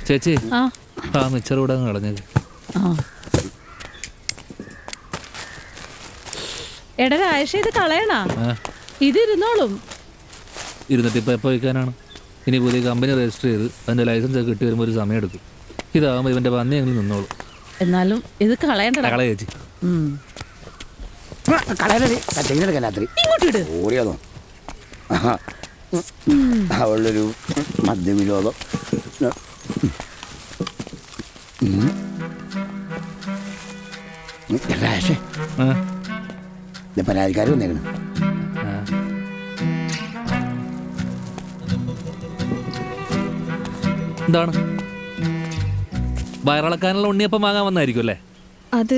ചേച്ചി ആ മിച്ചർ കൂടെ കളഞ്ഞത്. എടാ രാജേഷ, ഇത് കളയണാ? ഇതിരുന്നോളും. ഇരുന്നിട്ട് ഇപ്പം എപ്പോൾ വയ്ക്കാനാണ്? ഇനി പുതിയ കമ്പനി രജിസ്റ്റർ ചെയ്ത് അതിൻ്റെ ലൈസൻസ് ഒക്കെ കിട്ടി വരുമ്പോൾ ഒരു സമയം എടുക്കും. ഇതാകുമ്പോൾ ഇവൻ്റെ പന്നി എങ്ങനെ നിന്നോളും. എന്നാലും ഇത് കളയണ്ട. കള ചേച്ചി. ഓടിയാന്നോ അവളൊരു മദ്യവിനോദം. പരാതിക്കാർ വന്നേക്കണം. എന്താണ് വയറിളക്കാനുള്ള ഉണ്ണിയപ്പം വാങ്ങാൻ വന്നായിരിക്കും അല്ലേ? അത്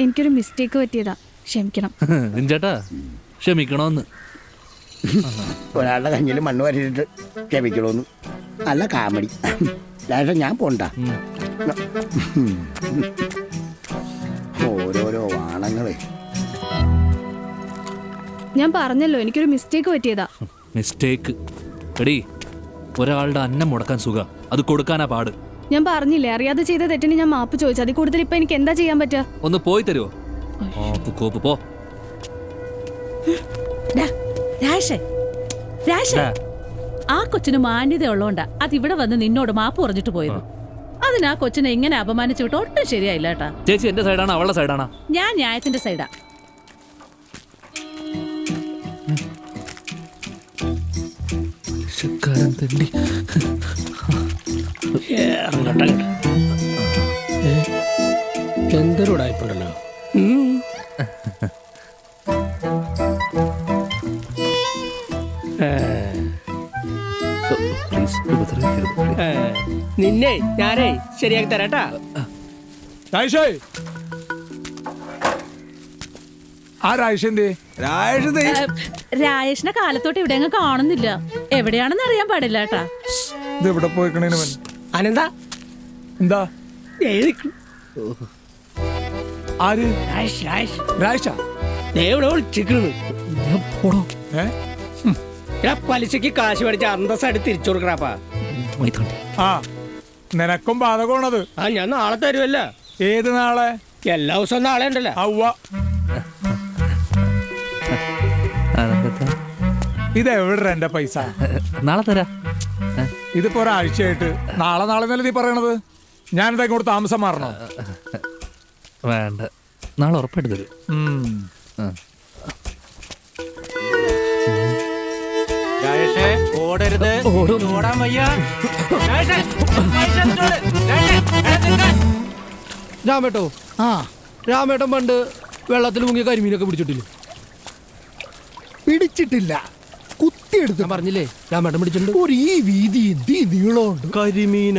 എനിക്കൊരു മിസ്റ്റേക്ക് പറ്റിയതാ, ക്ഷമിക്കണം. ചേട്ടാ ക്ഷമിക്കണോന്ന്. ഒരാളുടെ കഞ്ഞിൽ മണ്ണ് വരച്ചിട്ട് ക്ഷമിക്കണോന്ന്. നല്ല കാമഡി. ലാഷ ഞാൻ പോണ്ട. ഓരോരോ വാണങ്ങളെ. ഞാൻ പറഞ്ഞല്ലോ എനിക്കൊരു മിസ്റ്റേക്ക് പറ്റിയതാ. മിസ്റ്റേക്ക് എടീ, ഒരാളുടെ അന്നം മുടക്കാൻ സുഖം, അത് കൊടുക്കാനാ പാട്. ഞാൻ പറഞ്ഞില്ലേ, അറിയാതെ ചെയ്ത തെറ്റിന് ഞാൻ മാപ്പ് ചോദിച്ചു. അതിൽ കൂടുതൽ ഇപ്പൊ എനിക്ക് എന്താ ചെയ്യാൻ പറ്റുക? ഒന്ന് പോയി തരുമോ? പോ. ആ കൊച്ചിന് മാന്യത ഉള്ളോണ്ടാ അതിവിടെ വന്ന് നിന്നോട് മാപ്പ് പറഞ്ഞിട്ട് പോയത്. അതിനാ കൊച്ചിനെ ഇങ്ങനെ അപമാനിച്ചു വിട്ട് ഒട്ടും ശരിയായില്ല കേട്ടാ. ചേച്ചി എന്റെ സൈഡാണോ അവളുടെ സൈഡാണോ? ഞാൻ ന്യായത്തിന്റെ സൈഡാ. എന്തൊരു ഉടായ്പുണ്ടല്ലോ. നിന്നെ ഞാനേ ശരിയാക്കി തരാട്ടാ. രാജേഷിനെ കാലത്തോട്ട് ഇവിടെ അങ്ങ് കാണുന്നില്ല. എവിടെയാണെന്ന് അറിയാൻ പാടില്ല കേട്ടാ. അനന്താ എന്താ ആര് പലിശക്ക് കാശ് മേടിച്ച അന്തസ്സായിട്ട് തിരിച്ചു കൊടുക്കണപ്പാ. ആ നിനക്കും ബാധകമാണത്. ആ ഞാൻ നാളെ തരുമല്ല. ഏത് നാളെ? എല്ലാ ദിവസവും നാളെ ഉണ്ടല്ലോ. അവ്വ ഇതെവിടെ എന്റെ പൈസ? നാളെ തരാ. ഇതിപ്പോ ഒരാഴ്ചയായിട്ട് നാളെ എന്നല്ലേ നീ പറയണത്? ഞാനിതാ ഇങ്ങോട്ട് താമസം മാറണോ? വേണ്ട, നാളെ ഉറപ്പായിട്ട് തരും. ഓടാൻ വയ്യ. രാമേട്ടോ, രാമേട്ടൻ പണ്ട് വെള്ളത്തിൽ മുങ്ങിയ കരിമീനൊക്കെ പിടിച്ചിട്ടില്ല? പിടിച്ചിട്ടില്ല, കുത്തിയെടുത്ത്. പറഞ്ഞില്ലേ രാമേട്ടൻ പിടിച്ചിട്ടുണ്ട്. ഒരു ഈ വീതി എന്തി നീളമുണ്ട്. കരിമീന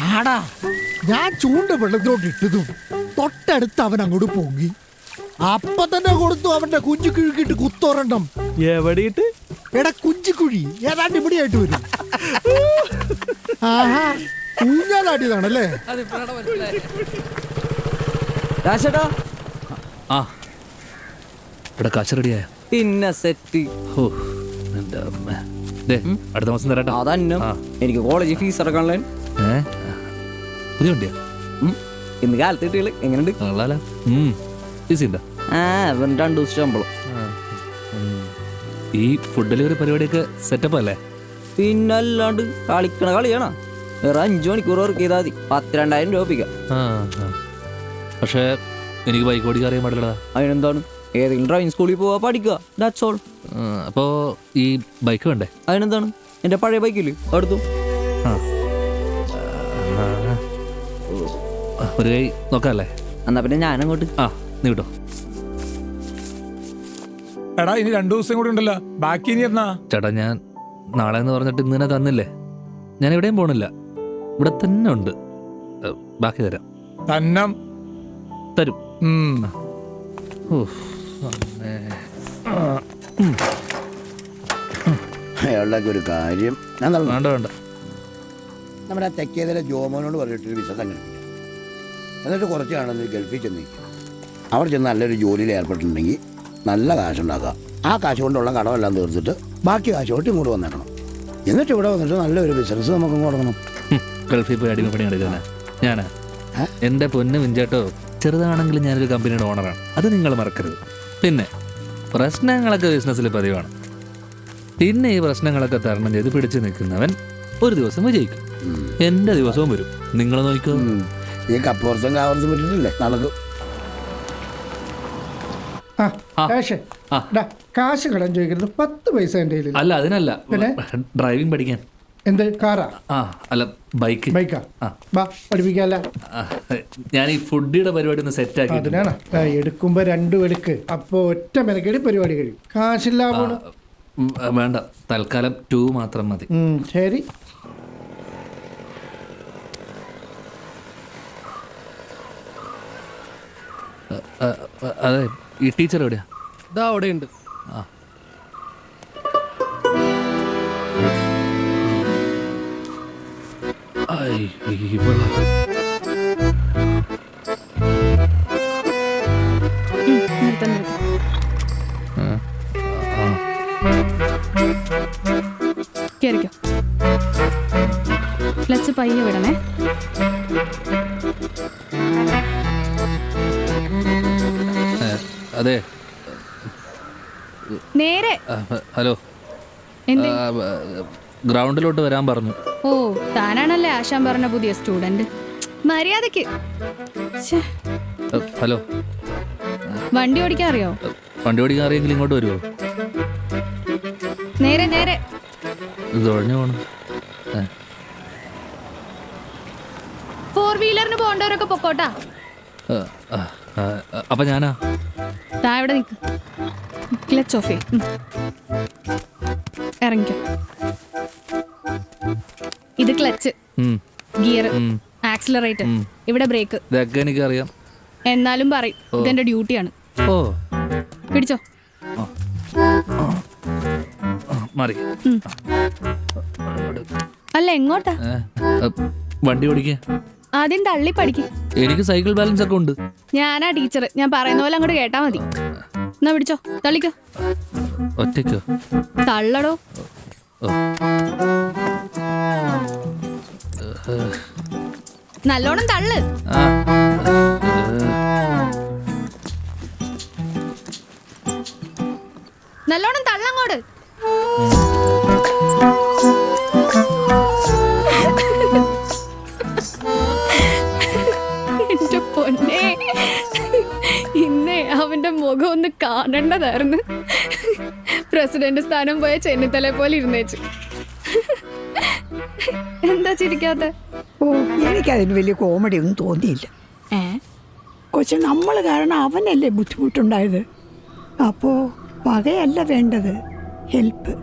ആടാ, ഞാൻ ചൂണ്ട വെള്ളത്തിലോട്ട് ഇട്ടതും തൊട്ടടുത്ത് അവൻ അങ്ങോട്ട് പൊങ്ങി. അപ്പൊ തന്നെ കൊടുത്തു അവന്റെ കുഞ്ചു കിഴുക്കിട്ട് കുത്തോറണം. എവിടെയിട്ട്? എടാ കുഞ്ചിക്കുഴി ഏതാണ്ട് ഇവിടെയായിട്ട് വരും. ആഹാ, ഊഞ്ഞാലാടിയതാണല്ലേ? ആ ഇവിടെ കാശ് റെഡിയായ പിന്നെ സെറ്റ്. അടുത്ത മാസം തരാട്ടോ. അതന്നെ എനിക്ക് കോളേജ് ഫീസ് അടക്കാനുള്ള. പുതിയ വണ്ടിയാ? ഇന്ന് കാലത്ത് കിട്ടികള് എങ്ങനെയുണ്ട്? വെറും 2 ദിവസം ശമ്പളം. ഈ ഫുഡ് ഡെലിവറി പരിപാടിയൊക്കെ സെറ്റപ്പ് അല്ലേ? പിന്നല്ലാണ്ട് കളിക്കണ കളിയാണോ? വേറെ 5 മണിക്കൂർ വർക്ക് ചെയ്താൽ മതി, 12,000 രൂപ ഒപ്പിക്കാം. പക്ഷേ എനിക്ക് ബൈക്ക് ഓടിക്കാൻ അറിയാൻ പാടില്ല. അതിനെന്താണ്, ഏതെങ്കിലും ഡ്രൈവിംഗ് സ്കൂളിൽ പോവാ പഠിക്കുക, ദാറ്റ്സ് ഓൾ. അപ്പോ ഈ ബൈക്ക് വേണ്ടേ? അതിനെന്താണ്, എന്റെ പഴയ ബൈക്കില് അടുത്തു. ഒരു കൈ നോക്കാല്ലേ? എന്നാ പിന്നെ ഞാനങ്ങോട്ട്. നീ വിട്ടോ. എടാ ഇനി 2 ദിവസം കൂടി ഉണ്ടല്ലോ, ബാക്കി ഇനി എന്നാ? ചേട്ടാ ഞാൻ നാളെ എന്ന് പറഞ്ഞിട്ട് ഇന്ന് തന്നെ തന്നില്ലേ. ഞാൻ എവിടെയും പോണില്ല, ഇവിടെ തന്നെ ഉണ്ട്. ബാക്കി തരാം. തന്നം തരും. അയാളുടെ ഒരു കാര്യം വേണ്ട വേണ്ട. നമ്മുടെ തെക്കേതിലെ ജോമോനോട് പറഞ്ഞിട്ടൊരു വിസ സംഘടിപ്പിക്കാം. എന്നിട്ട് കുറച്ച് കാണുന്ന ഗൾഫിൽ ചെന്ന് അവിടെ ചെന്ന് നല്ലൊരു ജോലിയിൽ ഏർപ്പെട്ടിട്ടുണ്ടെങ്കിൽ നല്ല കാശുണ്ടാക്കാം. ആ കാശ് കൊണ്ടുള്ള കടമെല്ലാം തീർത്തിട്ട് ബാക്കി കാശ് തൊട്ട് ഇങ്ങോട്ട് വന്നേക്കണം. എന്നിട്ട് ഇവിടെ വന്നിട്ട് നല്ലൊരു ബിസിനസ് നമുക്ക് തുടങ്ങണം. ഗൾഫിൽ പോയി അടിമപ്പണി എടുക്കാനാ ഞാനാ? എൻ്റെ പൊന്ന് വിഞ്ചേട്ടോ, ചെറുതാണെങ്കിലും ഞാനൊരു കമ്പനിയുടെ ഓണറാണ്, അത് നിങ്ങൾ മറക്കരുത്. പിന്നെ പ്രശ്നങ്ങളൊക്കെ ബിസിനസ്സിൽ പതിവാണ്. പിന്നെ ഈ പ്രശ്നങ്ങളൊക്കെ തരണം ചെയ്ത് പിടിച്ചു നിൽക്കുന്നവൻ ഒരു ദിവസം വിജയിക്കും. എൻ്റെ ദിവസവും വരും. നിങ്ങൾ നോക്കൂ. ഈ കപ്പുറത്തും കാവറത്തും പറ്റിട്ടില്ലേ നടക്കും. കാശ് കടം ചോദിക്കരുത്, 10 പൈസ എൻ്റെ കയ്യിൽ. അല്ല, അതിനല്ല, ഡ്രൈവിംഗ് പഠിക്കാൻ. എന്ത് കാറാ? അല്ല, ബൈക്കാ. പഠിപ്പിക്കാല്ല. ഞാൻ ഈ ഫുഡിയുടെ പരിപാടി ഒന്ന് സെറ്റ് ആക്കി. അതിനാണ് എടുക്കുമ്പോ 2 എടുക്ക്, അപ്പൊ ഒറ്റ മെനക്കേടി പരിപാടി കഴിയും. കാശില്ലാ പോണു. വേണ്ട, തൽക്കാലം 2 മാത്രം മതി. ശരി. അതെ, ഈ ടീച്ചർ എവിടെയാ? ഇതാ അവിടെയുണ്ട്. കേറിക്കോ. ക്ലച്ച് പയ്യെ വിടണേ. അതെ, നേരെ. ഹലോ, എന്തേ? ഗ്രൗണ്ടിലോട്ട് വരാൻ പറഞ്ഞു. ഓ, താനാണല്ലേ ആശാൻ പറഞ്ഞ പുതിയ സ്റ്റുഡന്റ്. മര്യാദക്ക്. ഹലോ, വണ്ടി ഓടിക്കാൻ അറിയോ? വണ്ടി ഓടിക്കാൻ അറിയെങ്കിൽ ഇങ്ങോട്ട് വരുമോ? നേരെ നേരെ. ഇത് ഒഴിഞ്ഞു പോണം. 4 വീലറിന് പോകേണ്ടവരൊക്കെ പൊക്കോട്ടാ. അപ്പൊ ഞാനാ? താ ഇവിടെ നിക്ക്. ക്ലച്ച് ഓഫ് ചെയ്യ്. ഇറങ്ങിക്കോ. ഇത് ക്ലച്ച്, ഗിയർ, ആക്സിലറേറ്റർ, ഇവിടെ ബ്രേക്ക്. ഇതൊക്കെ എനിക്കറിയാം. എന്നാലും പറയും, ഇതെന്റെ ഡ്യൂട്ടിയാണ്. ഓ, പിടിച്ചോ. മാറി. അല്ല, എങ്ങോട്ടാ? വണ്ടി ഓടിക്ക. ആദ്യം തള്ളി പഠിക്കും. എനിക്ക് സൈക്കിൾ ബാലൻസ് ഒക്കെ ഉണ്ട്. ഞാനാ ടീച്ചർ, ഞാൻ പറയുന്ന പോലെ അങ്ങോട്ട് കേട്ടാ മതി. എന്നാ പിടിച്ചോ, തള്ളിക്കോ. ഒറ്റയ്ക്കോ? തള്ളടോ. നല്ലോണം തള്ളു. നല്ലോണം തള്ളങ്ങോട്ട്. എന്റെ പൊന്നെ, ഇന്നേ അവന്റെ മുഖം ഒന്ന് കാണേണ്ടതായിരുന്നു. പ്രസിഡന്റ് സ്ഥാനം പോയ ചെന്നിത്തല പോലെ ഇരുന്നേച്ചു. എന്താ ചിരിക്കാത്ത? ഓ, എനിക്കതിന് വലിയ കോമഡി ഒന്നും തോന്നിയില്ല. കൊച്ചു നമ്മൾ കാരണം അവനല്ലേ ബുദ്ധിമുട്ടുണ്ടായത്. അപ്പോൾ പകയല്ല വേണ്ടത്, ഹെൽപ്പ്.